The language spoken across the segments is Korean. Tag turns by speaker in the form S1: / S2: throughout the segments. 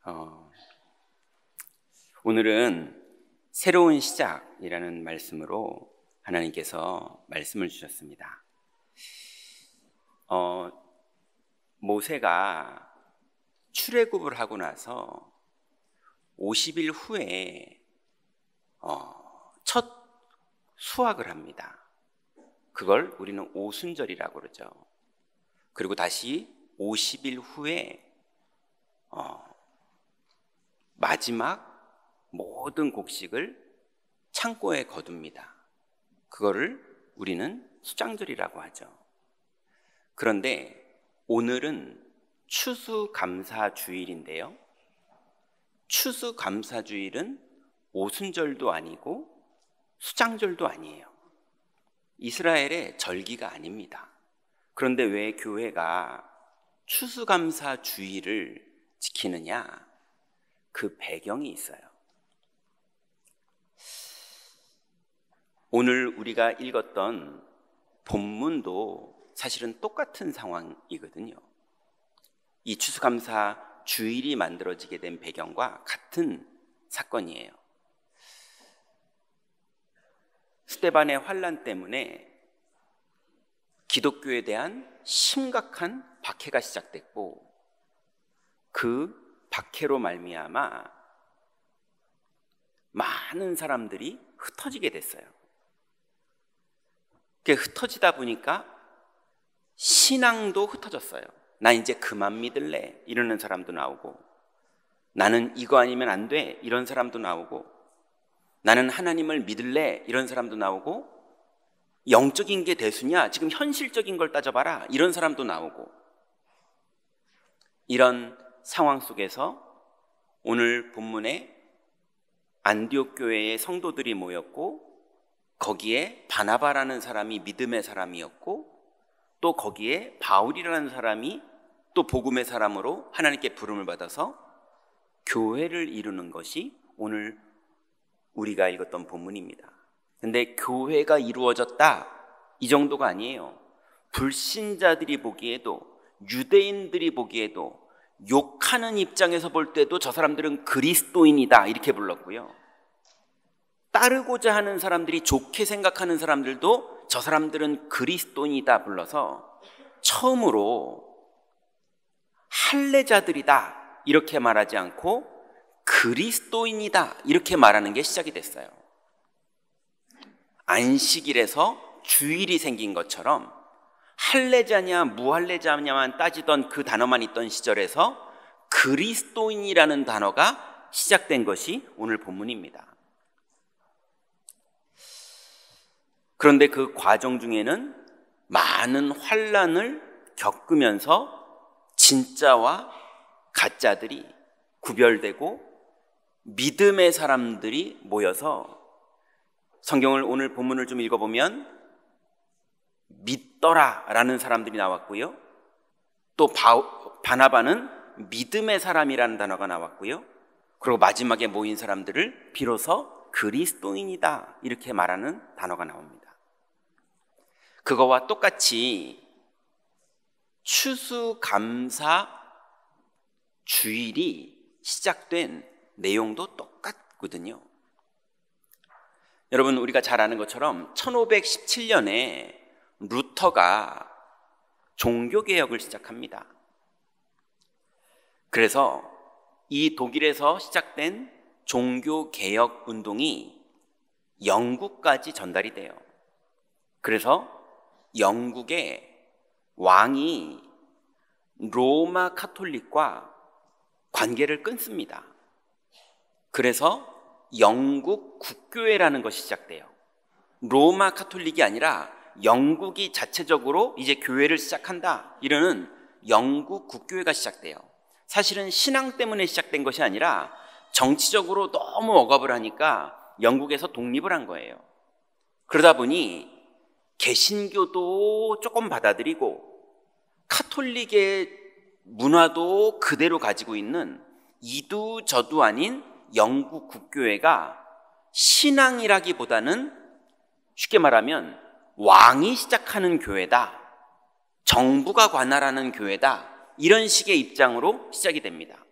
S1: 어, 오늘은 새로운 시작이라는 말씀으로 하나님께서 말씀을 주셨습니다. 모세가 출애굽을 하고 나서 50일 후에 첫 수확을 합니다. 그걸 우리는 오순절이라고 그러죠. 그리고 다시 50일 후에 마지막 모든 곡식을 창고에 거둡니다. 그거를 우리는 수장절이라고 하죠. 그런데 오늘은 추수감사주일인데요. 추수감사주일은 오순절도 아니고 수장절도 아니에요. 이스라엘의 절기가 아닙니다. 그런데 왜 교회가 추수감사주일을 지키느냐? 그 배경이 있어요. 오늘 우리가 읽었던 본문도 사실은 똑같은 상황이거든요. 이 추수감사 주일이 만들어지게 된 배경과 같은 사건이에요. 스데반의 환난 때문에 기독교에 대한 심각한 박해가 시작됐고, 그 박해로 말미암아 많은 사람들이 흩어지게 됐어요. 흩어지다 보니까 신앙도 흩어졌어요. 나 이제 그만 믿을래 이러는 사람도 나오고, 나는 이거 아니면 안 돼 이런 사람도 나오고, 나는 하나님을 믿을래 이런 사람도 나오고, 영적인 게 대수냐 지금 현실적인 걸 따져봐라 이런 사람도 나오고, 이런 상황 속에서 오늘 본문에 안디옥 교회의 성도들이 모였고, 거기에 바나바라는 사람이 믿음의 사람이었고, 또 거기에 바울이라는 사람이 또 복음의 사람으로 하나님께 부름을 받아서 교회를 이루는 것이 오늘 우리가 읽었던 본문입니다. 근데 교회가 이루어졌다 이 정도가 아니에요. 불신자들이 보기에도, 유대인들이 보기에도, 욕하는 입장에서 볼 때도 저 사람들은 그리스도인이다 이렇게 불렀고요. 따르고자 하는 사람들이, 좋게 생각하는 사람들도 저 사람들은 그리스도인이다 불러서 처음으로 할례자들이다 이렇게 말하지 않고 그리스도인이다 이렇게 말하는 게 시작이 됐어요. 안식일에서 주일이 생긴 것처럼 할례자냐 무할례자냐만 따지던 그 단어만 있던 시절에서 그리스도인이라는 단어가 시작된 것이 오늘 본문입니다. 그런데 그 과정 중에는 많은 환난을 겪으면서 진짜와 가짜들이 구별되고 믿음의 사람들이 모여서, 성경을 오늘 본문을 좀 읽어보면 믿더라 라는 사람들이 나왔고요, 또 바나바는 믿음의 사람이라는 단어가 나왔고요, 그리고 마지막에 모인 사람들을 비로소 그리스도인이다 이렇게 말하는 단어가 나옵니다. 그거와 똑같이 추수감사 주일이 시작된 내용도 똑같거든요. 여러분, 우리가 잘 아는 것처럼 1517년에 루터가 종교개혁을 시작합니다. 그래서 이 독일에서 시작된 종교개혁 운동이 영국까지 전달이 돼요. 그래서 영국의 왕이 로마 카톨릭과 관계를 끊습니다. 그래서 영국 국교회라는 것이 시작돼요. 로마 카톨릭이 아니라 영국이 자체적으로 이제 교회를 시작한다 이러는 영국 국교회가 시작돼요. 사실은 신앙 때문에 시작된 것이 아니라 정치적으로 너무 억압을 하니까 영국에서 독립을 한 거예요. 그러다 보니 개신교도 조금 받아들이고 카톨릭의 문화도 그대로 가지고 있는 이두저두 아닌 영국 국교회가 신앙이라기보다는 쉽게 말하면 왕이 시작하는 교회다, 정부가 관할하는 교회다, 이런 식의 입장으로 시작이 됩니다.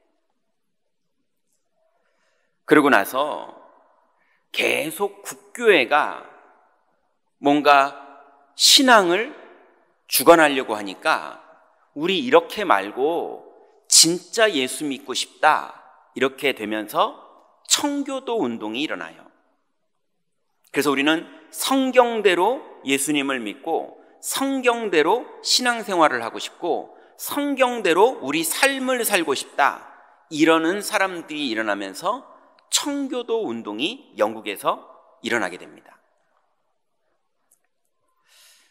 S1: 그러고 나서 계속 국교회가 뭔가 신앙을 주관하려고 하니까 우리 이렇게 말고 진짜 예수 믿고 싶다, 이렇게 되면서 청교도 운동이 일어나요. 그래서 우리는 성경대로 예수님을 믿고 성경대로 신앙생활을 하고 싶고 성경대로 우리 삶을 살고 싶다, 이러는 사람들이 일어나면서 청교도 운동이 영국에서 일어나게 됩니다.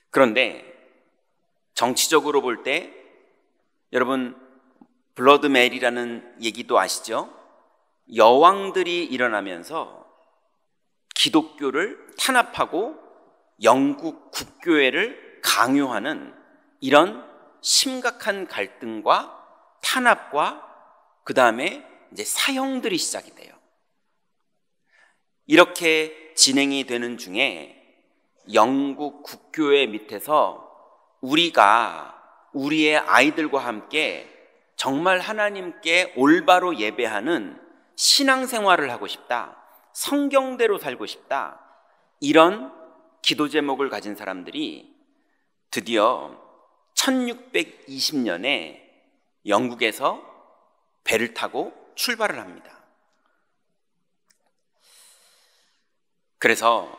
S1: 그런데 정치적으로 볼 때 여러분 블러드 메리라는 얘기도 아시죠? 여왕들이 일어나면서 기독교를 탄압하고 영국 국교회를 강요하는 이런 심각한 갈등과 탄압과 그 다음에 이제 사형들이 시작이 돼요. 이렇게 진행이 되는 중에 영국 국교회 밑에서 우리가 우리의 아이들과 함께 정말 하나님께 올바로 예배하는 신앙생활을 하고 싶다, 성경대로 살고 싶다, 이런 기도 제목을 가진 사람들이 드디어 1620년에 영국에서 배를 타고 출발을 합니다. 그래서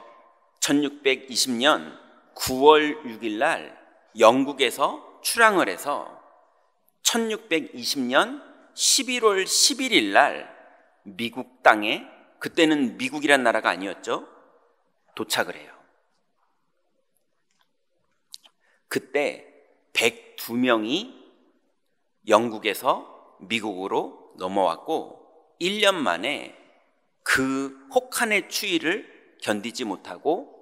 S1: 1620년 9월 6일 날 영국에서 출항을 해서 1620년 11월 11일 날 미국 땅에, 그때는 미국이란 나라가 아니었죠, 도착을 해요. 그때 102명이 영국에서 미국으로 넘어왔고 1년 만에 그 혹한의 추위를 견디지 못하고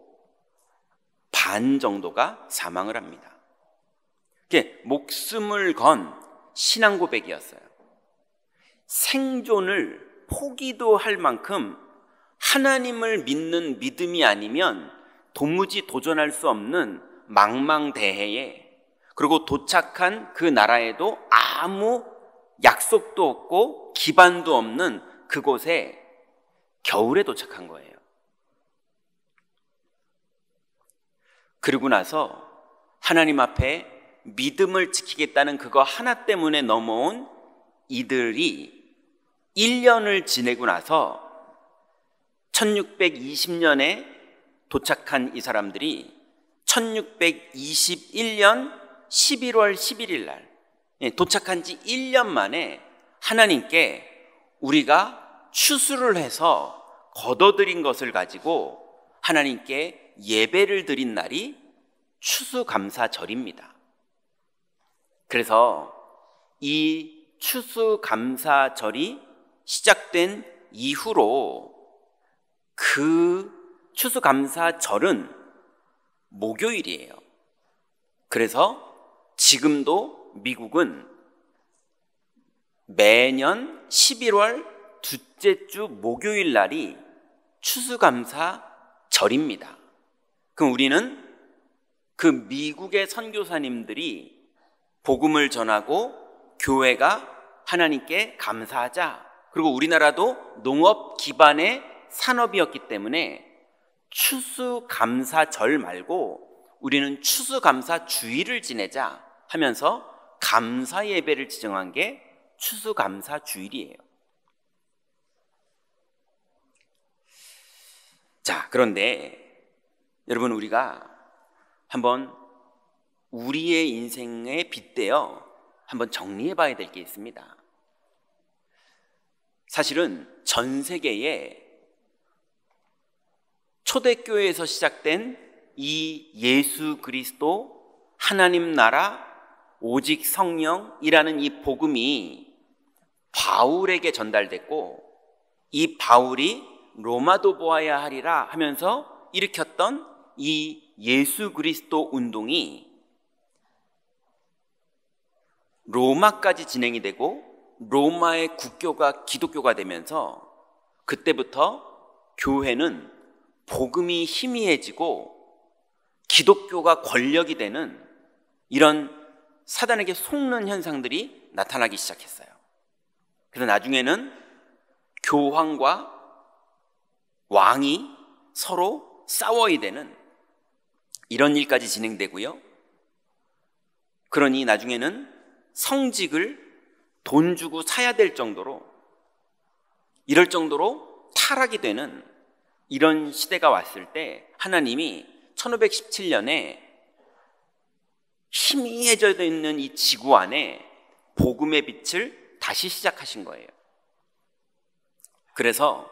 S1: 반 정도가 사망을 합니다. 이게 목숨을 건 신앙 고백이었어요. 생존을 포기도 할 만큼 하나님을 믿는 믿음이 아니면 도무지 도전할 수 없는 망망대해에, 그리고 도착한 그 나라에도 아무 약속도 없고 기반도 없는 그곳에 겨울에 도착한 거예요. 그리고 나서 하나님 앞에 믿음을 지키겠다는 그거 하나 때문에 넘어온 이들이 1년을 지내고 나서 1620년에 도착한 이 사람들이 1621년 11월 11일 날 도착한 지 1년 만에 하나님께 우리가 추수를 해서 거둬들인 것을 가지고 하나님께 예배를 드린 날이 추수감사절입니다. 그래서 이 추수감사절이 시작된 이후로 그 추수감사절은 목요일이에요. 그래서 지금도 미국은 매년 11월 둘째 주 목요일 날이 추수감사절입니다. 그럼 우리는 그 미국의 선교사님들이 복음을 전하고 교회가 하나님께 감사하자, 그리고 우리나라도 농업 기반의 산업이었기 때문에 추수감사절 말고 우리는 추수감사주일을 지내자 하면서 감사 예배를 지정한 게 추수감사주일이에요. 자, 그런데 여러분, 우리가 한번 우리의 인생에 빗대어 한번 정리해 봐야 될 게 있습니다. 사실은 전 세계에 초대교회에서 시작된 이 예수 그리스도 하나님 나라 오직 성령이라는 이 복음이 바울에게 전달됐고, 이 바울이 로마도 보아야 하리라 하면서 일으켰던 이 예수 그리스도 운동이 로마까지 진행이 되고 로마의 국교가 기독교가 되면서 그때부터 교회는 복음이 희미해지고 기독교가 권력이 되는 이런 사단에게 속는 현상들이 나타나기 시작했어요. 그래서 나중에는 교황과 왕이 서로 싸워야 되는 이런 일까지 진행되고요. 그러니 나중에는 성직을 돈 주고 사야 될 정도로, 이럴 정도로 타락이 되는 이런 시대가 왔을 때 하나님이 1517년에 희미해져 있는 이 지구 안에 복음의 빛을 다시 시작하신 거예요. 그래서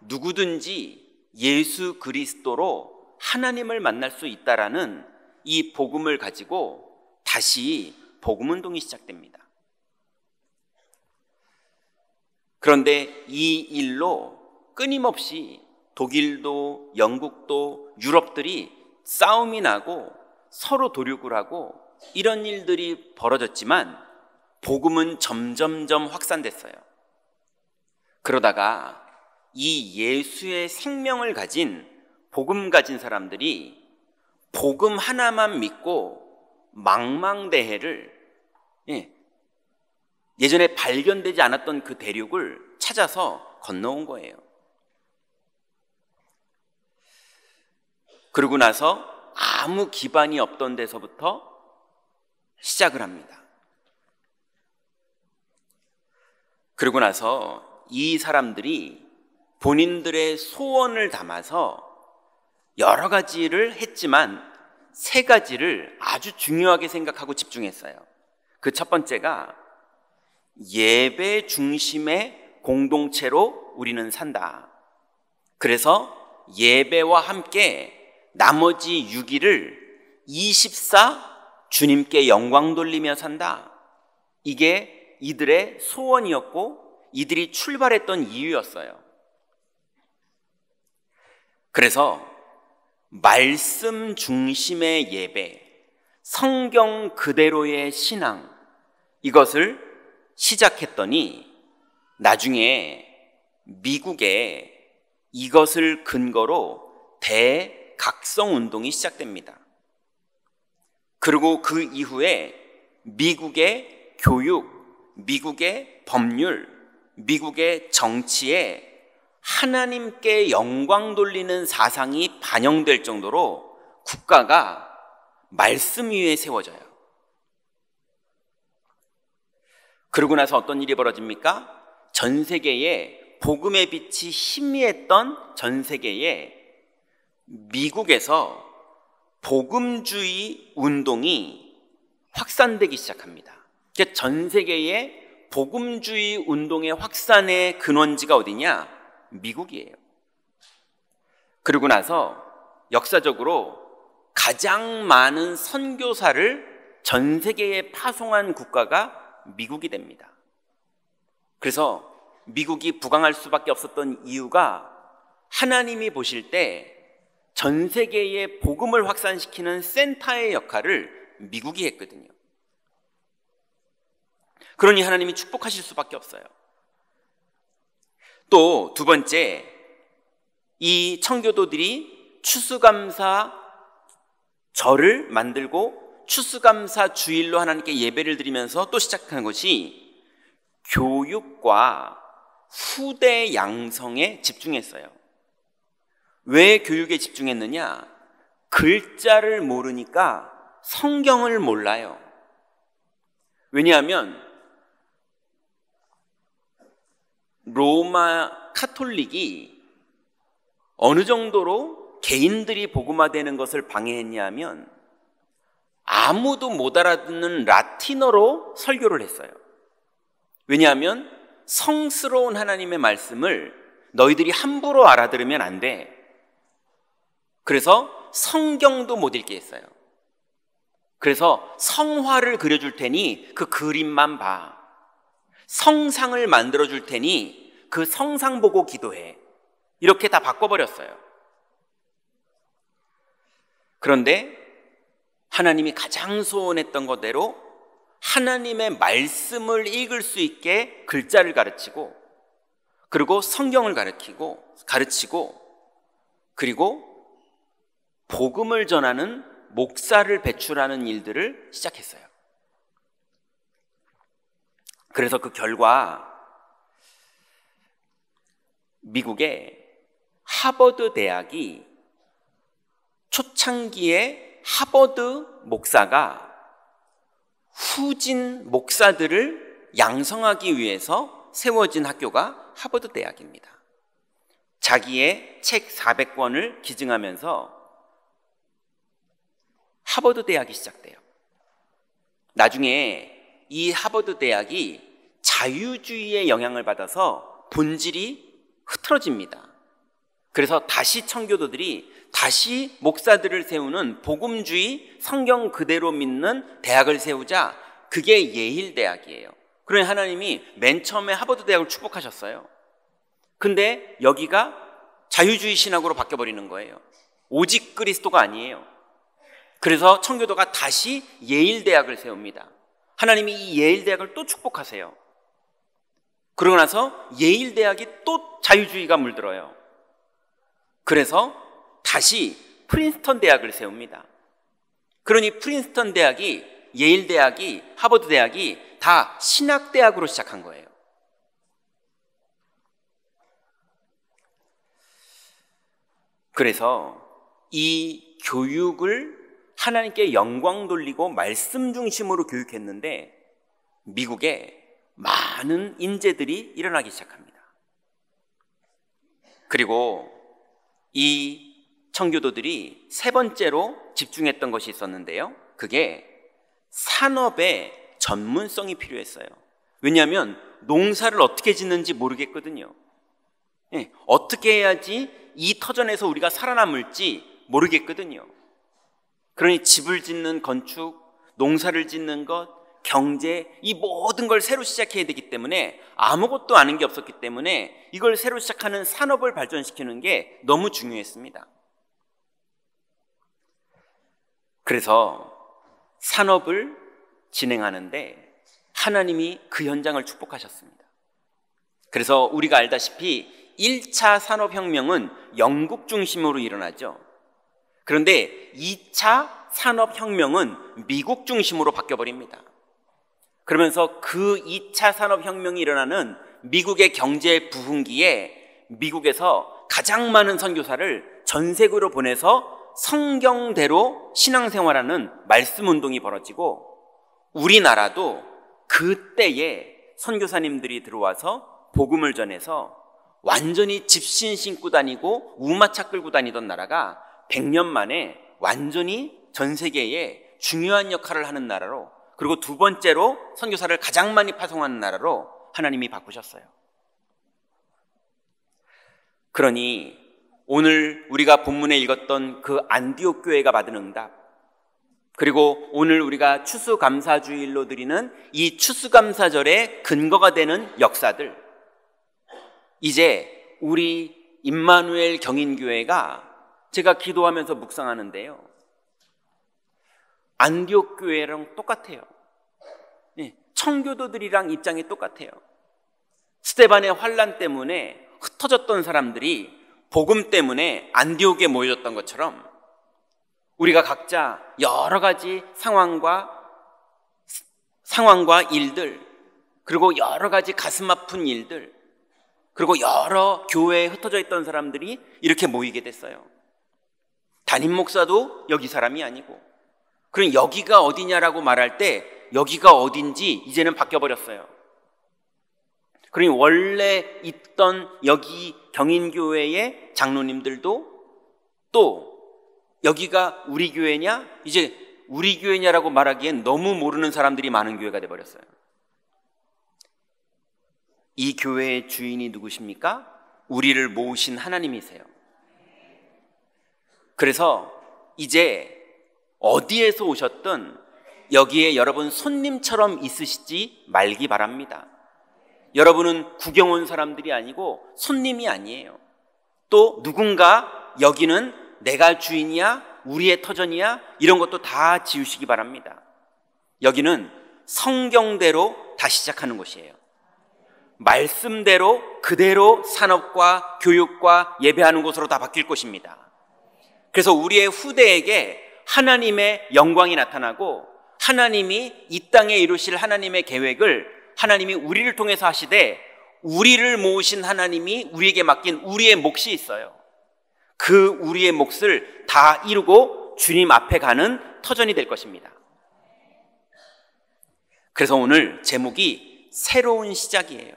S1: 누구든지 예수 그리스도로 하나님을 만날 수 있다라는 이 복음을 가지고 다시 복음 운동이 시작됩니다. 그런데 이 일로 끊임없이 독일도 영국도 유럽들이 싸움이 나고 서로 도륙을 하고 이런 일들이 벌어졌지만 복음은 점점점 확산됐어요. 그러다가 이 예수의 생명을 가진, 복음 가진 사람들이 복음 하나만 믿고 망망대해를, 예전에 발견되지 않았던 그 대륙을 찾아서 건너온 거예요. 그러고 나서 아무 기반이 없던 데서부터 시작을 합니다. 그러고 나서 이 사람들이 본인들의 소원을 담아서 여러 가지를 했지만 세 가지를 아주 중요하게 생각하고 집중했어요. 그 첫 번째가 예배 중심의 공동체로 우리는 산다. 그래서 예배와 함께 나머지 6일을 24 주님께 영광 돌리며 산다. 이게 이들의 소원이었고 이들이 출발했던 이유였어요. 그래서 말씀 중심의 예배, 성경 그대로의 신앙, 이것을 시작했더니 나중에 미국에 이것을 근거로 대각성 운동이 시작됩니다. 그리고 그 이후에 미국의 교육, 미국의 법률, 미국의 정치에 하나님께 영광 돌리는 사상이 반영될 정도로 국가가 말씀 위에 세워져요. 그러고 나서 어떤 일이 벌어집니까? 전 세계에 복음의 빛이 희미했던 전 세계에 미국에서 복음주의 운동이 확산되기 시작합니다. 전 세계의 복음주의 운동의 확산의 근원지가 어디냐? 미국이에요. 그러고 나서 역사적으로 가장 많은 선교사를 전 세계에 파송한 국가가 미국이 됩니다. 그래서 미국이 부강할 수밖에 없었던 이유가 하나님이 보실 때 전 세계에 복음을 확산시키는 센터의 역할을 미국이 했거든요. 그러니 하나님이 축복하실 수밖에 없어요. 또 두 번째, 이 청교도들이 추수감사 절을 만들고 추수감사 주일로 하나님께 예배를 드리면서 또 시작한 것이 교육과 후대 양성에 집중했어요. 왜 교육에 집중했느냐? 글자를 모르니까 성경을 몰라요. 왜냐하면 로마 카톨릭이 어느 정도로 개인들이 복음화되는 것을 방해했냐면 아무도 못 알아듣는 라틴어로 설교를 했어요. 왜냐하면 성스러운 하나님의 말씀을 너희들이 함부로 알아들으면 안 돼. 그래서 성경도 못 읽게 했어요. 그래서 성화를 그려줄 테니 그 그림만 봐. 성상을 만들어줄 테니 그 성상 보고 기도해. 이렇게 다 바꿔버렸어요. 그런데 하나님이 가장 소원했던 것대로 하나님의 말씀을 읽을 수 있게 글자를 가르치고, 그리고 성경을 가르치고, 그리고 복음을 전하는 목사를 배출하는 일들을 시작했어요. 그래서 그 결과 미국에 하버드 대학이 초창기에 하버드 목사가 후진 목사들을 양성하기 위해서 세워진 학교가 하버드 대학입니다. 자기의 책 400권을 기증하면서 하버드 대학이 시작돼요. 나중에 이 하버드 대학이 자유주의의 영향을 받아서 본질이 흐트러집니다. 그래서 다시 청교도들이 다시 목사들을 세우는 복음주의 성경 그대로 믿는 대학을 세우자 그게 예일 대학이에요. 그러니 하나님이 맨 처음에 하버드 대학을 축복하셨어요. 근데 여기가 자유주의 신학으로 바뀌어버리는 거예요. 오직 그리스도가 아니에요. 그래서 청교도가 다시 예일 대학을 세웁니다. 하나님이 이 예일 대학을 또 축복하세요. 그러고 나서 예일 대학이 또 자유주의가 물들어요. 그래서 다시 프린스턴 대학을 세웁니다. 그러니 프린스턴 대학이, 예일 대학이, 하버드 대학이 다 신학 대학으로 시작한 거예요. 그래서 이 교육을 하나님께 영광 돌리고 말씀 중심으로 교육했는데 미국에 많은 인재들이 일어나기 시작합니다. 그리고 이 청교도들이 세 번째로 집중했던 것이 있었는데요. 그게 산업의 전문성이 필요했어요. 왜냐하면 농사를 어떻게 짓는지 모르겠거든요. 어떻게 해야지 이 터전에서 우리가 살아남을지 모르겠거든요. 그러니 집을 짓는 건축, 농사를 짓는 것, 경제, 이 모든 걸 새로 시작해야 되기 때문에 아무것도 아는 게 없었기 때문에 이걸 새로 시작하는 산업을 발전시키는 게 너무 중요했습니다. 그래서 산업을 진행하는데 하나님이 그 현장을 축복하셨습니다. 그래서 우리가 알다시피 1차 산업혁명은 영국 중심으로 일어나죠. 그런데 2차 산업혁명은 미국 중심으로 바뀌어버립니다. 그러면서 그 2차 산업혁명이 일어나는 미국의 경제 부흥기에 미국에서 가장 많은 선교사를 전 세계로 보내서 성경대로 신앙생활하는 말씀운동이 벌어지고 우리나라도 그때에 선교사님들이 들어와서 복음을 전해서 완전히 집신 신고 다니고 우마차 끌고 다니던 나라가 100년 만에 완전히 전 세계에 중요한 역할을 하는 나라로, 그리고 두 번째로 선교사를 가장 많이 파송하는 나라로 하나님이 바꾸셨어요. 그러니 오늘 우리가 본문에 읽었던 그 안디옥 교회가 받은 응답, 그리고 오늘 우리가 추수감사주일로 드리는 이 추수감사절의 근거가 되는 역사들, 이제 우리 임마누엘 경인교회가, 제가 기도하면서 묵상하는데요, 안디옥 교회랑 똑같아요. 청교도들이랑 입장이 똑같아요. 스데반의 환난 때문에 흩어졌던 사람들이 복음 때문에 안디옥에 모여졌던 것처럼 우리가 각자 여러 가지 상황과 일들, 그리고 여러 가지 가슴 아픈 일들, 그리고 여러 교회에 흩어져 있던 사람들이 이렇게 모이게 됐어요. 담임 목사도 여기 사람이 아니고, 그럼 여기가 어디냐라고 말할 때 여기가 어딘지 이제는 바뀌어버렸어요. 그러니 원래 있던 여기 경인교회의 장로님들도 또 여기가 우리 교회냐? 이제 우리 교회냐라고 말하기엔 너무 모르는 사람들이 많은 교회가 돼버렸어요. 이 교회의 주인이 누구십니까? 우리를 모으신 하나님이세요. 그래서 이제 어디에서 오셨든 여기에 여러분 손님처럼 있으시지 말기 바랍니다. 여러분은 구경 온 사람들이 아니고 손님이 아니에요. 또 누군가 여기는 내가 주인이야, 우리의 터전이야, 이런 것도 다 지우시기 바랍니다. 여기는 성경대로 다시 시작하는 곳이에요. 말씀대로 그대로 산업과 교육과 예배하는 곳으로 다 바뀔 것입니다. 그래서 우리의 후대에게 하나님의 영광이 나타나고 하나님이 이 땅에 이루실 하나님의 계획을 하나님이 우리를 통해서 하시되, 우리를 모으신 하나님이 우리에게 맡긴 우리의 몫이 있어요. 그 우리의 몫을 다 이루고 주님 앞에 가는 터전이 될 것입니다. 그래서 오늘 제목이 새로운 시작이에요.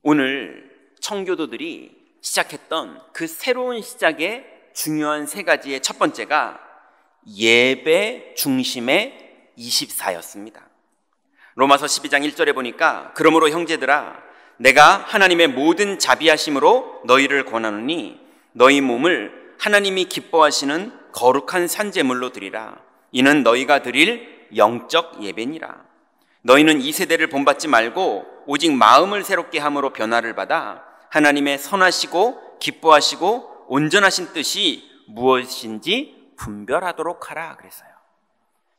S1: 오늘 청교도들이 시작했던 그 새로운 시작의 중요한 세 가지의 첫 번째가 예배 중심의 24였습니다. 로마서 12장 1절에 보니까 그러므로 형제들아 내가 하나님의 모든 자비하심으로 너희를 권하노니 너희 몸을 하나님이 기뻐하시는 거룩한 산제물로 드리라. 이는 너희가 드릴 영적 예배니라. 너희는 이 세대를 본받지 말고 오직 마음을 새롭게 함으로 변화를 받아 하나님의 선하시고 기뻐하시고 온전하신 뜻이 무엇인지 분별하도록 하라 그랬어요.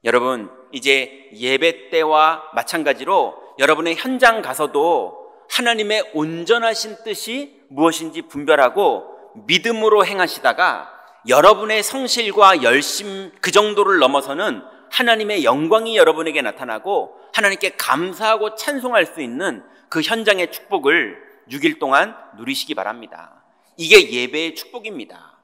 S1: 여러분, 이제 예배 때와 마찬가지로 여러분의 현장 가서도 하나님의 온전하신 뜻이 무엇인지 분별하고 믿음으로 행하시다가 여러분의 성실과 열심 그 정도를 넘어서는 하나님의 영광이 여러분에게 나타나고 하나님께 감사하고 찬송할 수 있는 그 현장의 축복을 6일 동안 누리시기 바랍니다. 이게 예배의 축복입니다.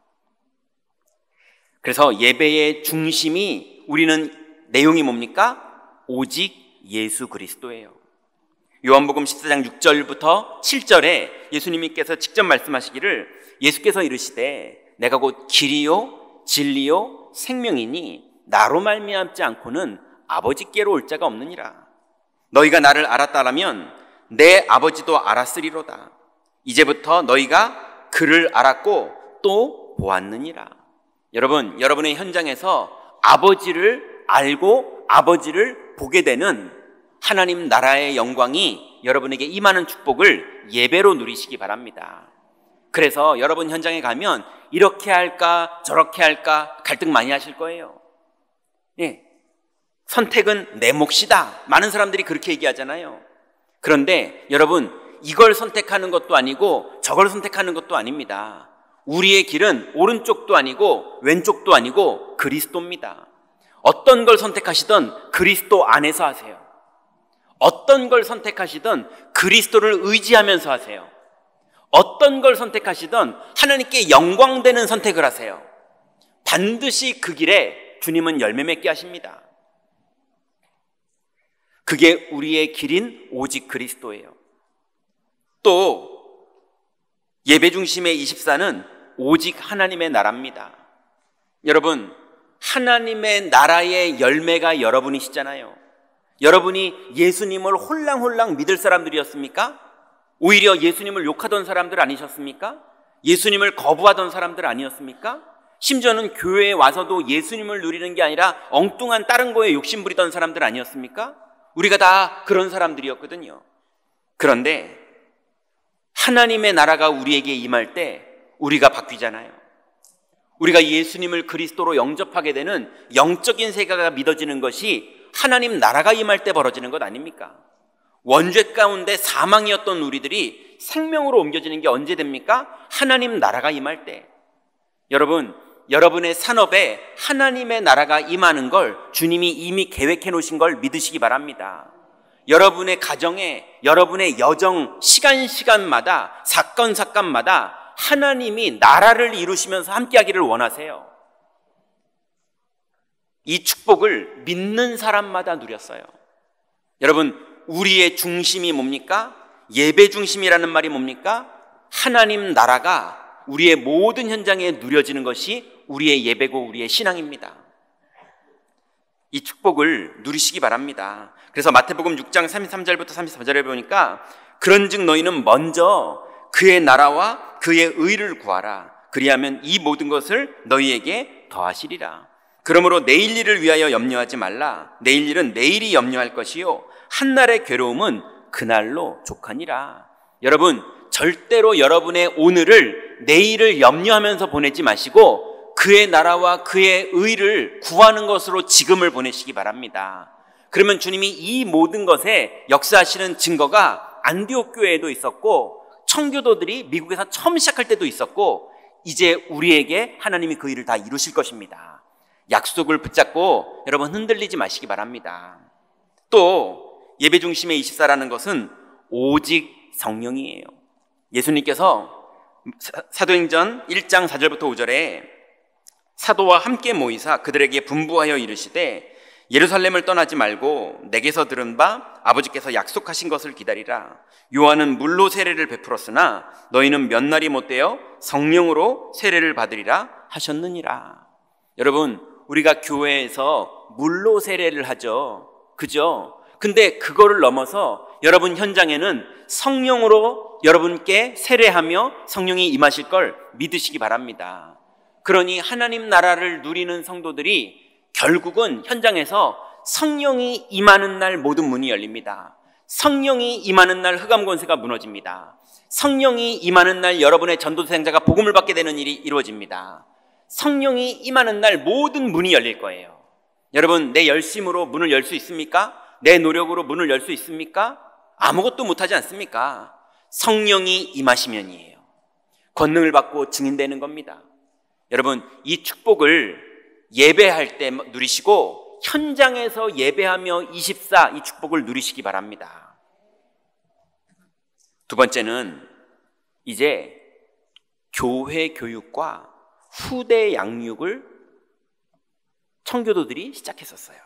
S1: 그래서 예배의 중심이 우리는 내용이 뭡니까? 오직 예수 그리스도예요. 요한복음 14장 6절부터 7절에 예수님께서 직접 말씀하시기를 예수께서 이르시되 내가 곧 길이요 진리요 생명이니 나로 말미암지 않고는 아버지께로 올 자가 없느니라. 너희가 나를 알았다라면 내 아버지도 알았으리로다. 이제부터 너희가 그를 알았고 또 보았느니라. 여러분, 여러분의 현장에서 아버지를 알고 아버지를 보게 되는 하나님 나라의 영광이 여러분에게 임하는 축복을 예배로 누리시기 바랍니다. 그래서 여러분 현장에 가면 이렇게 할까 저렇게 할까 갈등 많이 하실 거예요. 예, 선택은 내 몫이다. 많은 사람들이 그렇게 얘기하잖아요. 그런데 여러분, 이걸 선택하는 것도 아니고 저걸 선택하는 것도 아닙니다. 우리의 길은 오른쪽도 아니고 왼쪽도 아니고 그리스도입니다. 어떤 걸 선택하시든 그리스도 안에서 하세요. 어떤 걸 선택하시든 그리스도를 의지하면서 하세요. 어떤 걸 선택하시든 하나님께 영광되는 선택을 하세요. 반드시 그 길에 주님은 열매 맺게 하십니다. 그게 우리의 길인 오직 그리스도예요. 또 예배 중심의 24는 오직 하나님의 나라입니다. 여러분, 하나님의 나라의 열매가 여러분이시잖아요. 여러분이 예수님을 홀랑홀랑 믿을 사람들이었습니까? 오히려 예수님을 욕하던 사람들 아니셨습니까? 예수님을 거부하던 사람들 아니었습니까? 심지어는 교회에 와서도 예수님을 누리는 게 아니라 엉뚱한 다른 거에 욕심부리던 사람들 아니었습니까? 우리가 다 그런 사람들이었거든요. 그런데 하나님의 나라가 우리에게 임할 때 우리가 바뀌잖아요. 우리가 예수님을 그리스도로 영접하게 되는 영적인 세계가 믿어지는 것이 하나님 나라가 임할 때 벌어지는 것 아닙니까? 원죄 가운데 사망이었던 우리들이 생명으로 옮겨지는 게 언제 됩니까? 하나님 나라가 임할 때. 여러분, 여러분의 산업에 하나님의 나라가 임하는 걸 주님이 이미 계획해 놓으신 걸 믿으시기 바랍니다. 여러분의 가정에, 여러분의 여정, 시간마다, 사건마다 하나님이 나라를 이루시면서 함께하기를 원하세요. 이 축복을 믿는 사람마다 누렸어요. 여러분, 우리의 중심이 뭡니까? 예배 중심이라는 말이 뭡니까? 하나님 나라가 우리의 모든 현장에 누려지는 것이 우리의 예배고 우리의 신앙입니다. 이 축복을 누리시기 바랍니다. 그래서 마태복음 6장 33절부터 34절에 보니까 그런즉 너희는 먼저 그의 나라와 그의 의를 구하라. 그리하면 이 모든 것을 너희에게 더하시리라. 그러므로 내일 일을 위하여 염려하지 말라. 내일 일은 내일이 염려할 것이요 한날의 괴로움은 그날로 족하니라. 여러분, 절대로 여러분의 오늘을 내일을 염려하면서 보내지 마시고 그의 나라와 그의 의를 구하는 것으로 지금을 보내시기 바랍니다. 그러면 주님이 이 모든 것에 역사하시는 증거가 안디옥 교회에도 있었고 청교도들이 미국에서 처음 시작할 때도 있었고 이제 우리에게 하나님이 그 일을 다 이루실 것입니다. 약속을 붙잡고 여러분 흔들리지 마시기 바랍니다. 또 예배 중심의 24라는 것은 오직 성령이에요. 예수님께서 사도행전 1장 4절부터 5절에 사도와 함께 모이사 그들에게 분부하여 이르시되 예루살렘을 떠나지 말고 내게서 들은 바 아버지께서 약속하신 것을 기다리라. 요한은 물로 세례를 베풀었으나 너희는 몇 날이 못되어 성령으로 세례를 받으리라 하셨느니라. 여러분, 우리가 교회에서 물로 세례를 하죠. 그죠? 근데 그거를 넘어서 여러분 현장에는 성령으로 여러분께 세례하며 성령이 임하실 걸 믿으시기 바랍니다. 그러니 하나님 나라를 누리는 성도들이 결국은 현장에서 성령이 임하는 날 모든 문이 열립니다. 성령이 임하는 날 흑암 권세가 무너집니다. 성령이 임하는 날 여러분의 전도생자가 복음을 받게 되는 일이 이루어집니다. 성령이 임하는 날 모든 문이 열릴 거예요. 여러분, 내 열심으로 문을 열 수 있습니까? 내 노력으로 문을 열 수 있습니까? 아무것도 못하지 않습니까? 성령이 임하시면이에요. 권능을 받고 증인되는 겁니다. 여러분, 이 축복을 예배할 때 누리시고 현장에서 예배하며 24 이 축복을 누리시기 바랍니다. 두 번째는 이제 교회 교육과 후대 양육을 청교도들이 시작했었어요.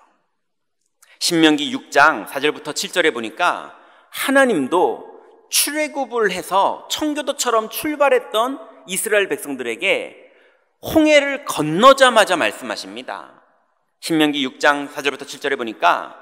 S1: 신명기 6장 4절부터 7절에 보니까 하나님도 출애굽을 해서 청교도처럼 출발했던 이스라엘 백성들에게 홍해를 건너자마자 말씀하십니다. 신명기 6장 4절부터 7절에 보니까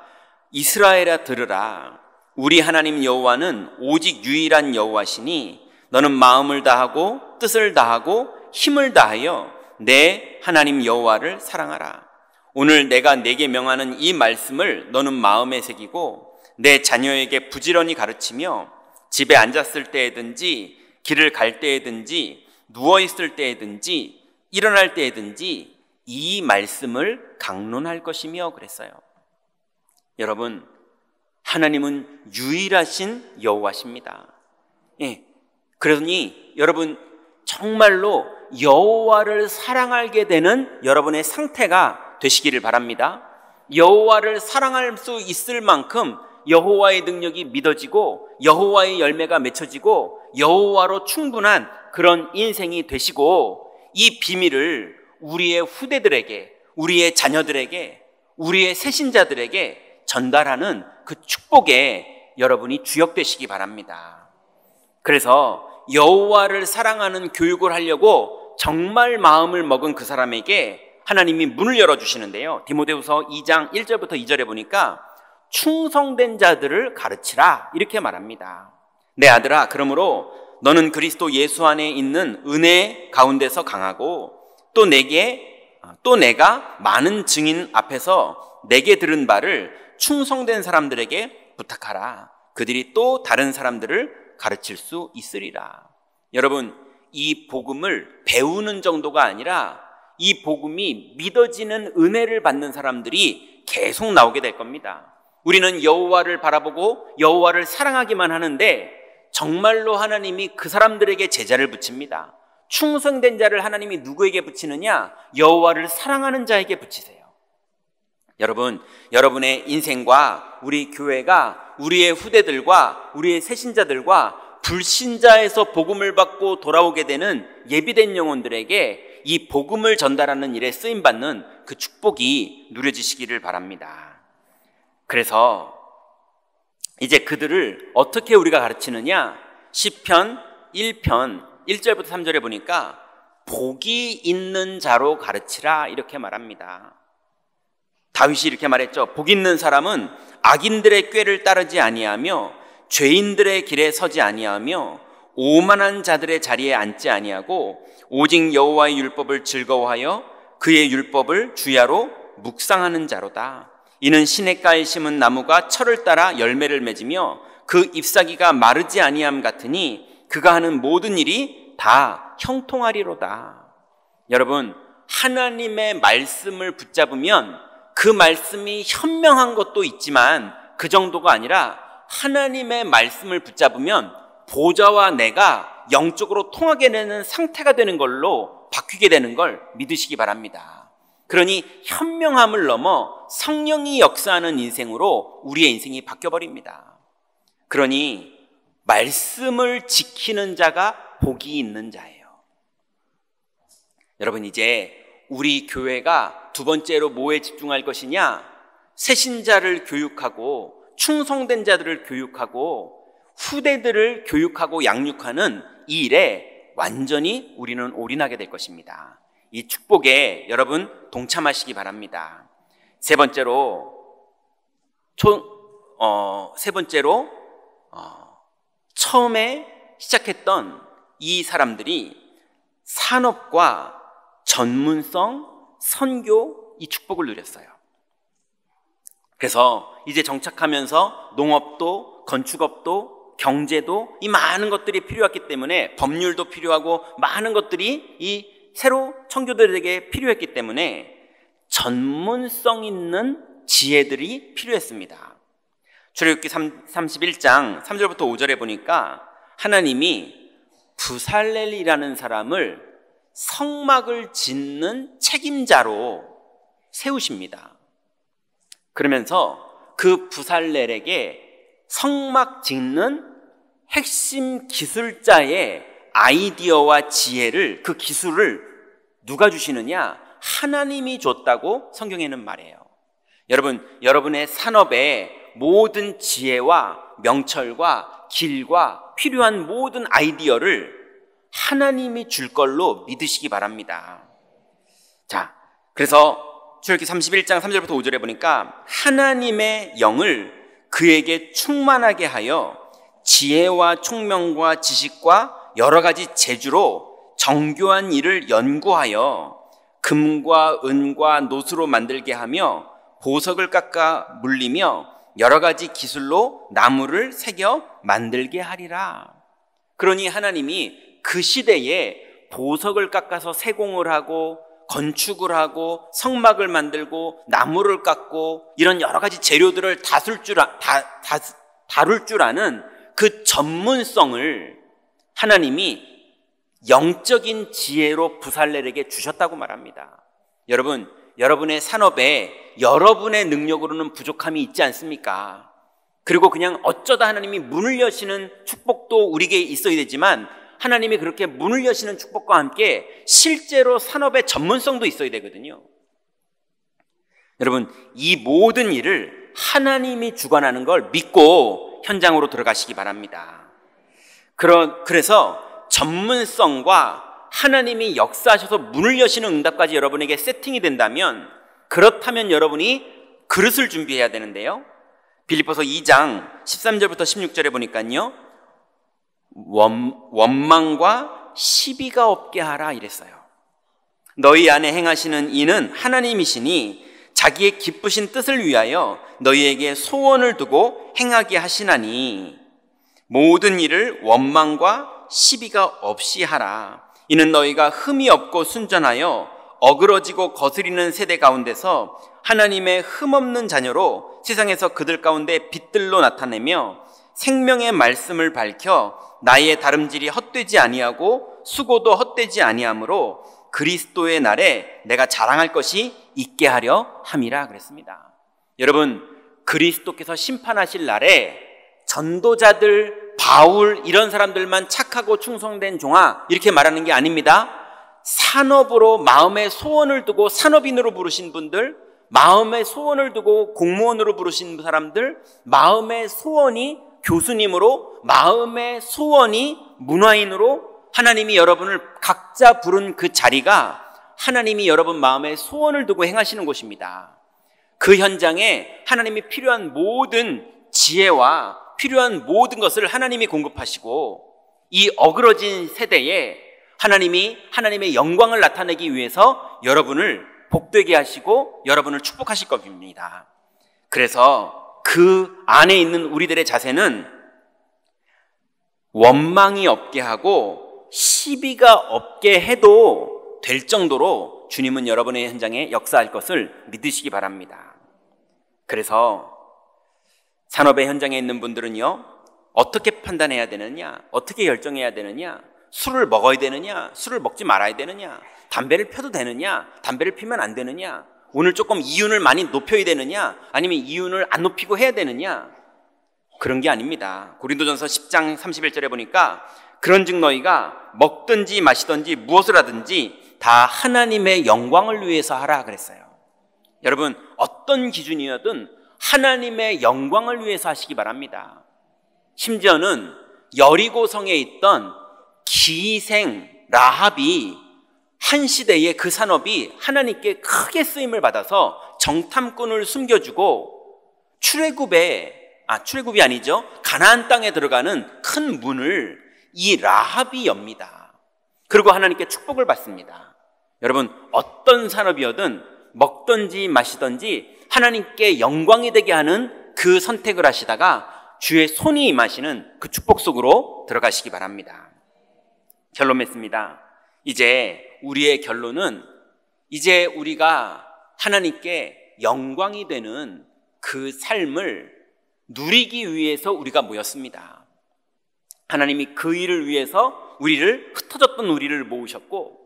S1: 이스라엘아 들으라. 우리 하나님 여호와는 오직 유일한 여호와시니 너는 마음을 다하고 뜻을 다하고 힘을 다하여 내 하나님 여호와를 사랑하라. 오늘 내가 내게 명하는 이 말씀을 너는 마음에 새기고 내 자녀에게 부지런히 가르치며 집에 앉았을 때에든지 길을 갈 때에든지 누워있을 때에든지 일어날 때에든지 이 말씀을 강론할 것이며 그랬어요. 여러분, 하나님은 유일하신 여호와십니다. 예, 그러니 여러분 정말로 여호와를 사랑하게 되는 여러분의 상태가 되시기를 바랍니다. 여호와를 사랑할 수 있을 만큼 여호와의 능력이 믿어지고 여호와의 열매가 맺혀지고 여호와로 충분한 그런 인생이 되시고 이 비밀을 우리의 후대들에게, 우리의 자녀들에게, 우리의 새신자들에게 전달하는 그 축복에 여러분이 주역되시기 바랍니다. 그래서 여호와를 사랑하는 교육을 하려고 정말 마음을 먹은 그 사람에게 하나님이 문을 열어주시는데요. 디모데후서 2장 1절부터 2절에 보니까 충성된 자들을 가르치라 이렇게 말합니다. 내 아들아, 그러므로 너는 그리스도 예수 안에 있는 은혜 가운데서 강하고 또 내가 많은 증인 앞에서 내게 들은 바를 충성된 사람들에게 부탁하라. 그들이 또 다른 사람들을 가르칠 수 있으리라. 여러분, 이 복음을 배우는 정도가 아니라 이 복음이 믿어지는 은혜를 받는 사람들이 계속 나오게 될 겁니다. 우리는 여호와를 바라보고 여호와를 사랑하기만 하는데 정말로 하나님이 그 사람들에게 제자를 붙입니다. 충성된 자를 하나님이 누구에게 붙이느냐? 여호와를 사랑하는 자에게 붙이세요. 여러분, 여러분의 인생과 우리 교회가 우리의 후대들과 우리의 새신자들과 불신자에서 복음을 받고 돌아오게 되는 예비된 영혼들에게 이 복음을 전달하는 일에 쓰임받는 그 축복이 누려지시기를 바랍니다. 그래서 이제 그들을 어떻게 우리가 가르치느냐? 시편 1편 1절부터 3절에 보니까 복이 있는 자로 가르치라 이렇게 말합니다. 다윗이 이렇게 말했죠. 복 있는 사람은 악인들의 꾀를 따르지 아니하며 죄인들의 길에 서지 아니하며 오만한 자들의 자리에 앉지 아니하고 오직 여호와의 율법을 즐거워하여 그의 율법을 주야로 묵상하는 자로다. 이는 시냇가에 심은 나무가 철을 따라 열매를 맺으며 그 잎사귀가 마르지 아니함 같으니 그가 하는 모든 일이 다 형통하리로다. 여러분, 하나님의 말씀을 붙잡으면 그 말씀이 현명한 것도 있지만 그 정도가 아니라 하나님의 말씀을 붙잡으면 보좌와 내가 영적으로 통하게 되는 상태가 되는 걸로 바뀌게 되는 걸 믿으시기 바랍니다. 그러니 현명함을 넘어 성령이 역사하는 인생으로 우리의 인생이 바뀌어버립니다. 그러니 말씀을 지키는 자가 복이 있는 자예요. 여러분, 이제 우리 교회가 두 번째로 뭐에 집중할 것이냐? 새신자를 교육하고 충성된 자들을 교육하고 후대들을 교육하고 양육하는 이 일에 완전히 우리는 올인하게 될 것입니다. 이 축복에 여러분 동참하시기 바랍니다. 세 번째로 처음에 시작했던 이 사람들이 산업과 전문성, 선교, 이 축복을 누렸어요. 그래서 이제 정착하면서 농업도, 건축업도, 경제도, 이 많은 것들이 필요했기 때문에, 법률도 필요하고 많은 것들이 이 새로 청교도들에게 필요했기 때문에 전문성 있는 지혜들이 필요했습니다. 출애굽기 31장 3절부터 5절에 보니까 하나님이 부살렐이라는 사람을 성막을 짓는 책임자로 세우십니다. 그러면서 그 부살렐에게 성막 짓는 핵심 기술자의 아이디어와 지혜를, 그 기술을 누가 주시느냐? 하나님이 줬다고 성경에는 말해요. 여러분, 여러분의 산업에 모든 지혜와 명철과 길과 필요한 모든 아이디어를 하나님이 줄 걸로 믿으시기 바랍니다. 자, 그래서 출애굽기 31장 3절부터 5절에 보니까 하나님의 영을 그에게 충만하게 하여 지혜와 총명과 지식과 여러 가지 재주로 정교한 일을 연구하여 금과 은과 노수로 만들게 하며 보석을 깎아 물리며 여러 가지 기술로 나무를 새겨 만들게 하리라. 그러니 하나님이 그 시대에 보석을 깎아서 세공을 하고 건축을 하고 성막을 만들고 나무를 깎고 이런 여러 가지 재료들을 다룰 줄 아는 그 전문성을 하나님이 영적인 지혜로 부살렐에게 주셨다고 말합니다. 여러분, 여러분의 산업에 여러분의 능력으로는 부족함이 있지 않습니까? 그리고 그냥 어쩌다 하나님이 문을 여시는 축복도 우리에게 있어야 되지만 하나님이 그렇게 문을 여시는 축복과 함께 실제로 산업의 전문성도 있어야 되거든요. 여러분, 이 모든 일을 하나님이 주관하는 걸 믿고 현장으로 들어가시기 바랍니다. 그래서 전문성과 하나님이 역사하셔서 문을 여시는 응답까지 여러분에게 세팅이 된다면, 그렇다면 여러분이 그릇을 준비해야 되는데요. 빌립보서 2장 13절부터 16절에 보니까요, 원망과 시비가 없게 하라 이랬어요. 너희 안에 행하시는 이는 하나님이시니 자기의 기쁘신 뜻을 위하여 너희에게 소원을 두고 행하게 하시나니 모든 일을 원망과 시비가 없이 하라. 이는 너희가 흠이 없고 순전하여 어그러지고 거스리는 세대 가운데서 하나님의 흠없는 자녀로 세상에서 그들 가운데 빛들로 나타내며 생명의 말씀을 밝혀 나의 다름질이 헛되지 아니하고 수고도 헛되지 아니하므로 그리스도의 날에 내가 자랑할 것이 있게 하려 함이라 그랬습니다. 여러분, 그리스도께서 심판하실 날에 전도자들, 바울 이런 사람들만 착하고 충성된 종아 이렇게 말하는 게 아닙니다. 산업으로 마음의 소원을 두고 산업인으로 부르신 분들, 마음의 소원을 두고 공무원으로 부르신 사람들, 마음의 소원이 교수님으로, 마음의 소원이 문화인으로 하나님이 여러분을 각자 부른 그 자리가 하나님이 여러분 마음의 소원을 두고 행하시는 곳입니다. 그 현장에 하나님이 필요한 모든 지혜와 필요한 모든 것을 하나님이 공급하시고 이 어그러진 세대에 하나님이 하나님의 영광을 나타내기 위해서 여러분을 복되게 하시고 여러분을 축복하실 겁니다. 그래서 그 안에 있는 우리들의 자세는 원망이 없게 하고 시비가 없게 해도 될 정도로 주님은 여러분의 현장에 역사할 것을 믿으시기 바랍니다. 그래서 산업의 현장에 있는 분들은요, 어떻게 판단해야 되느냐, 어떻게 결정해야 되느냐, 술을 먹어야 되느냐, 술을 먹지 말아야 되느냐, 담배를 펴도 되느냐, 담배를 피면 안 되느냐, 오늘 조금 이윤을 많이 높여야 되느냐, 아니면 이윤을 안 높이고 해야 되느냐. 그런 게 아닙니다. 고린도전서 10장 31절에 보니까 그런즉 너희가 먹든지 마시든지 무엇을 하든지 다 하나님의 영광을 위해서 하라 그랬어요. 여러분, 어떤 기준이어든 하나님의 영광을 위해서 하시기 바랍니다. 심지어는 여리고성에 있던 기생 라합이 한 시대에 그 산업이 하나님께 크게 쓰임을 받아서 정탐꾼을 숨겨주고 출애굽이 아니죠. 가나안 땅에 들어가는 큰 문을 이 라합이 엽니다. 그리고 하나님께 축복을 받습니다. 여러분, 어떤 산업이어든 먹든지 마시든지 하나님께 영광이 되게 하는 그 선택을 하시다가 주의 손이 임하시는 그 축복 속으로 들어가시기 바랍니다. 결론 맺습니다. 이제 우리의 결론은 이제 우리가 하나님께 영광이 되는 그 삶을 누리기 위해서 우리가 모였습니다. 하나님이 그 일을 위해서 흩어졌던 우리를 모으셨고,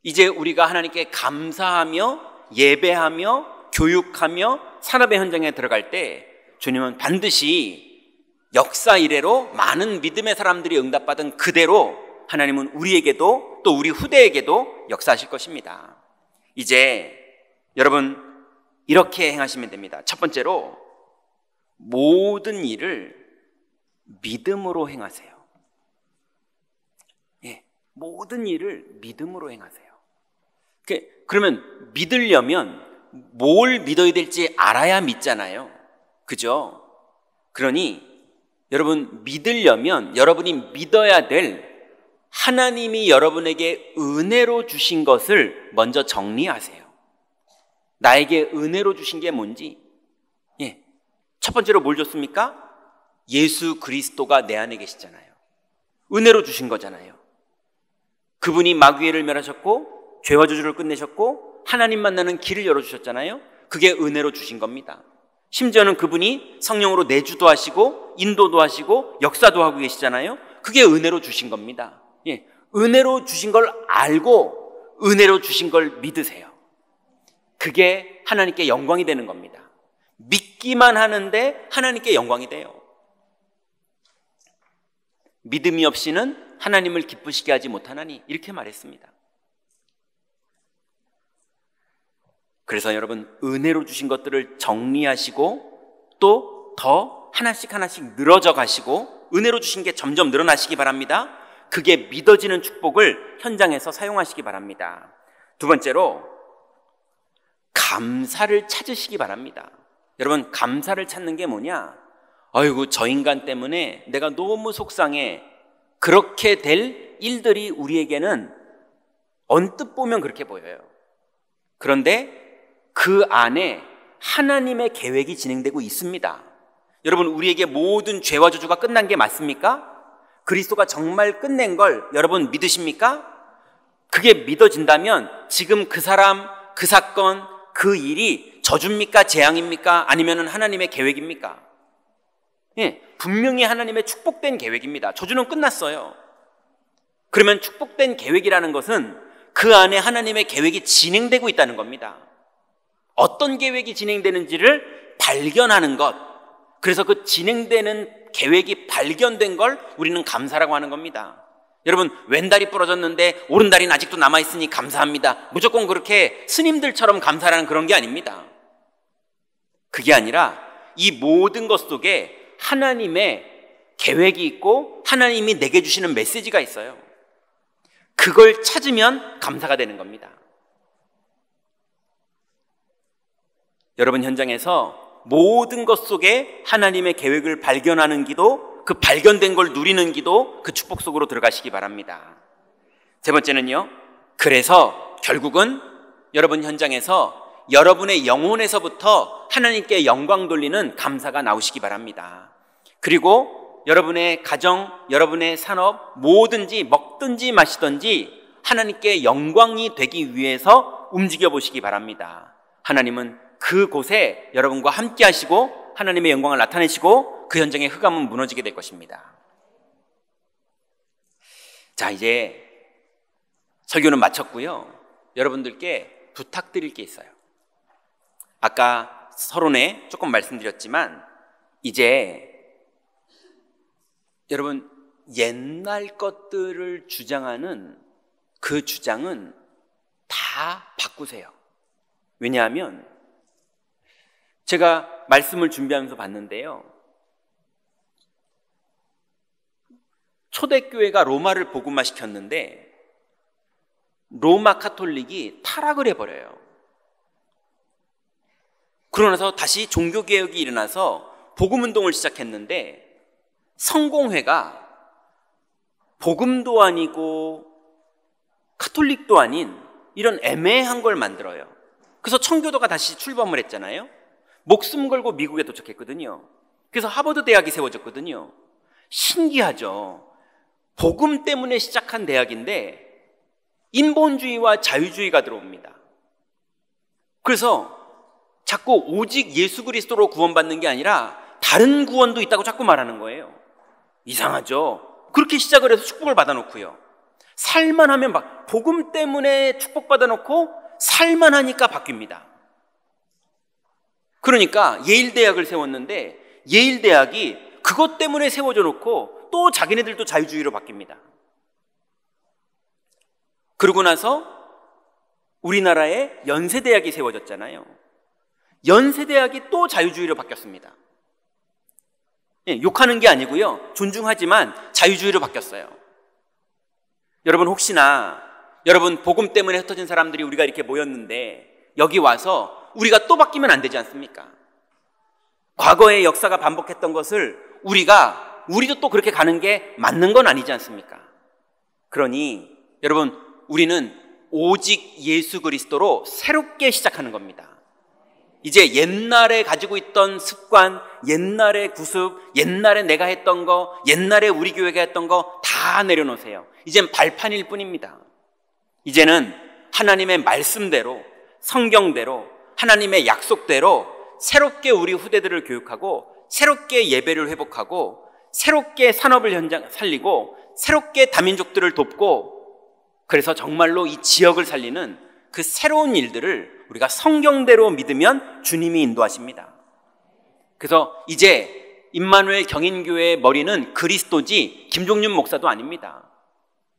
S1: 이제 우리가 하나님께 감사하며 예배하며 교육하며 산업의 현장에 들어갈 때 주님은 반드시 역사 이래로 많은 믿음의 사람들이 응답받은 그대로 하나님은 우리에게도 또 우리 후대에게도 역사하실 것입니다. 이제 여러분 이렇게 행하시면 됩니다. 첫 번째로 모든 일을 믿음으로 행하세요. 모든 일을 믿음으로 행하세요. 그러면 믿으려면 뭘 믿어야 될지 알아야 믿잖아요. 그죠? 그러니 여러분 믿으려면 여러분이 믿어야 될 하나님이 여러분에게 은혜로 주신 것을 먼저 정리하세요. 나에게 은혜로 주신 게 뭔지. 첫 번째로 뭘 줬습니까? 예수 그리스도가 내 안에 계시잖아요. 은혜로 주신 거잖아요. 그분이 마귀를 멸하셨고 죄와 저주를 끝내셨고 하나님 만나는 길을 열어주셨잖아요. 그게 은혜로 주신 겁니다. 심지어는 그분이 성령으로 내주도 하시고 인도도 하시고 역사도 하고 계시잖아요. 그게 은혜로 주신 겁니다. 은혜로 주신 걸 알고 은혜로 주신 걸 믿으세요. 그게 하나님께 영광이 되는 겁니다. 믿기만 하는데 하나님께 영광이 돼요. 믿음이 없이는 하나님을 기쁘시게 하지 못하나니 이렇게 말했습니다. 그래서 여러분 은혜로 주신 것들을 정리하시고 또 더 하나씩 늘어져 가시고 은혜로 주신 게 점점 늘어나시기 바랍니다. 그게 믿어지는 축복을 현장에서 사용하시기 바랍니다. 두 번째로 감사를 찾으시기 바랍니다. 여러분 감사를 찾는 게 뭐냐? 아이고 저 인간 때문에 내가 너무 속상해. 그렇게 될 일들이 우리에게는 언뜻 보면 그렇게 보여요. 그런데 그 안에 하나님의 계획이 진행되고 있습니다. 여러분 우리에게 모든 죄와 저주가 끝난 게 맞습니까? 그리스도가 정말 끝낸 걸 여러분 믿으십니까? 그게 믿어진다면 지금 그 사람, 그 사건, 그 일이 저주입니까? 재앙입니까? 아니면 하나님의 계획입니까? 분명히 하나님의 축복된 계획입니다. 저주는 끝났어요. 그러면 축복된 계획이라는 것은 그 안에 하나님의 계획이 진행되고 있다는 겁니다. 어떤 계획이 진행되는지를 발견하는 것, 그래서 그 진행되는 계획이 발견된 걸 우리는 감사라고 하는 겁니다. 여러분 왼다리 부러졌는데 오른다리는 아직도 남아있으니 감사합니다. 무조건 그렇게 스님들처럼 감사라는 그런 게 아닙니다. 그게 아니라 이 모든 것 속에 하나님의 계획이 있고 하나님이 내게 주시는 메시지가 있어요. 그걸 찾으면 감사가 되는 겁니다. 여러분 현장에서 모든 것 속에 하나님의 계획을 발견하는 기도, 그 발견된 걸 누리는 기도, 그 축복 속으로 들어가시기 바랍니다. 세 번째는요, 그래서 결국은 여러분 현장에서 여러분의 영혼에서부터 하나님께 영광 돌리는 감사가 나오시기 바랍니다. 그리고 여러분의 가정, 여러분의 산업, 뭐든지 먹든지 마시든지 하나님께 영광이 되기 위해서 움직여 보시기 바랍니다. 하나님은 그곳에 여러분과 함께 하시고 하나님의 영광을 나타내시고 그 현장의 흑암은 무너지게 될 것입니다. 자, 이제 설교는 마쳤고요. 여러분들께 부탁드릴 게 있어요. 아까 서론에 조금 말씀드렸지만 이제 여러분, 옛날 것들을 주장하는 그 주장은 다 바꾸세요. 왜냐하면 제가 말씀을 준비하면서 봤는데요, 초대교회가 로마를 복음화시켰는데 로마 카톨릭이 타락을 해버려요. 그러나서 다시 종교개혁이 일어나서 복음운동을 시작했는데 성공회가 복음도 아니고 카톨릭도 아닌 이런 애매한 걸 만들어요. 그래서 청교도가 다시 출범을 했잖아요. 목숨 걸고 미국에 도착했거든요. 그래서 하버드 대학이 세워졌거든요. 신기하죠. 복음 때문에 시작한 대학인데 인본주의와 자유주의가 들어옵니다. 그래서 자꾸 오직 예수 그리스도로 구원받는 게 아니라 다른 구원도 있다고 자꾸 말하는 거예요. 이상하죠. 그렇게 시작을 해서 축복을 받아놓고요, 살만 하면 복음 때문에 축복받아놓고 살만 하니까 바뀝니다. 그러니까 예일대학을 세웠는데 예일대학이 그것 때문에 세워져 놓고 또 자기네들도 자유주의로 바뀝니다. 그러고 나서 우리나라에 연세대학이 세워졌잖아요. 연세대학이 또 자유주의로 바뀌었습니다. 욕하는 게 아니고요, 존중하지만 자유주의로 바뀌었어요. 여러분, 혹시나 여러분 복음 때문에 흩어진 사람들이 우리가 이렇게 모였는데 여기 와서 우리가 또 바뀌면 안 되지 않습니까? 과거의 역사가 반복했던 것을 우리도 또 그렇게 가는 게 맞는 건 아니지 않습니까? 그러니 여러분, 우리는 오직 예수 그리스도로 새롭게 시작하는 겁니다. 이제 옛날에 가지고 있던 습관, 옛날의 구습, 옛날에 내가 했던 거, 옛날에 우리 교회가 했던 거 다 내려놓으세요. 이젠 발판일 뿐입니다. 이제는 하나님의 말씀대로, 성경대로, 하나님의 약속대로 새롭게 우리 후대들을 교육하고, 새롭게 예배를 회복하고, 새롭게 산업을 현장 살리고, 새롭게 다민족들을 돕고, 그래서 정말로 이 지역을 살리는 그 새로운 일들을 우리가 성경대로 믿으면 주님이 인도하십니다. 그래서 이제 임마누엘 경인교회의 머리는 그리스도지 김종윤 목사도 아닙니다.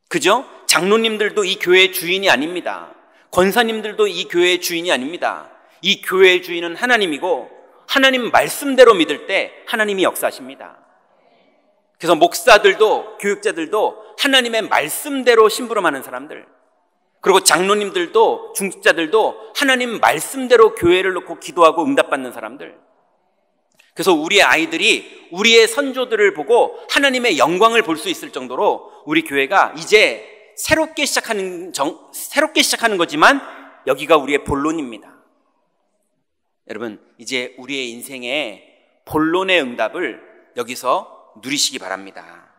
S1: 그죠? 장로님들도 이 교회의 주인이 아닙니다. 권사님들도 이 교회의 주인이 아닙니다. 이 교회의 주인은 하나님이고, 하나님 말씀대로 믿을 때 하나님이 역사하십니다. 그래서 목사들도, 교육자들도 하나님의 말씀대로 심부름하는 사람들, 그리고 장로님들도, 중직자들도 하나님 말씀대로 교회를 놓고 기도하고 응답받는 사람들. 그래서 우리의 아이들이 우리의 선조들을 보고 하나님의 영광을 볼 수 있을 정도로 우리 교회가 이제 새롭게 시작하는 거지만 여기가 우리의 본론입니다. 여러분, 이제 우리의 인생의 본론의 응답을 여기서 누리시기 바랍니다.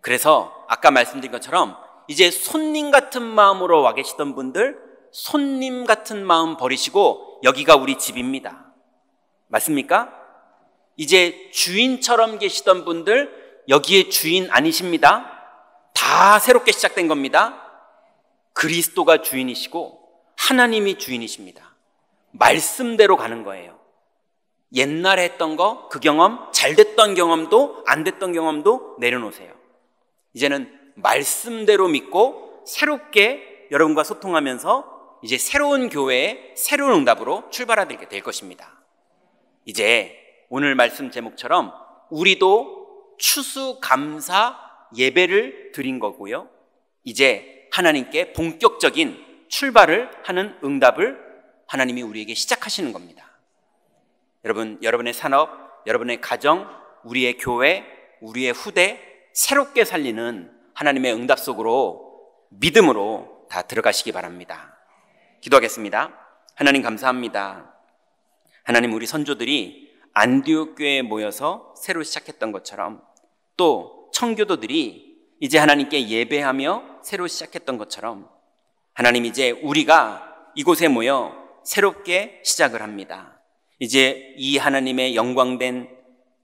S1: 그래서 아까 말씀드린 것처럼 이제 손님 같은 마음으로 와 계시던 분들, 손님 같은 마음 버리시고 여기가 우리 집입니다. 맞습니까? 이제 주인처럼 계시던 분들, 여기에 주인 아니십니다. 다 새롭게 시작된 겁니다. 그리스도가 주인이시고 하나님이 주인이십니다. 말씀대로 가는 거예요. 옛날에 했던 거, 그 경험, 잘 됐던 경험도 안 됐던 경험도 내려놓으세요. 이제는 말씀대로 믿고 새롭게 여러분과 소통하면서 이제 새로운 교회의 새로운 응답으로 출발하게 될 것입니다. 이제 오늘 말씀 제목처럼 우리도 추수감사 예배를 드린 거고요, 이제 하나님께 본격적인 출발을 하는 응답을 하나님이 우리에게 시작하시는 겁니다. 여러분, 여러분의 산업, 여러분의 가정, 우리의 교회, 우리의 후대 새롭게 살리는 하나님의 응답 속으로 믿음으로 다 들어가시기 바랍니다. 기도하겠습니다. 하나님 감사합니다. 하나님, 우리 선조들이 안디옥 교회에 모여서 새로 시작했던 것처럼 또 청교도들이 이제 하나님께 예배하며 새로 시작했던 것처럼 하나님, 이제 우리가 이곳에 모여 새롭게 시작을 합니다. 이제 이 하나님의 영광된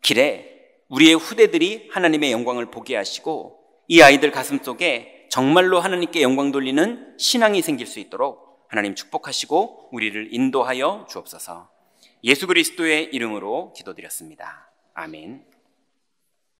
S1: 길에 우리의 후대들이 하나님의 영광을 보게 하시고 이 아이들 가슴 속에 정말로 하나님께 영광 돌리는 신앙이 생길 수 있도록 하나님 축복하시고 우리를 인도하여 주옵소서. 예수 그리스도의 이름으로 기도드렸습니다. 아멘.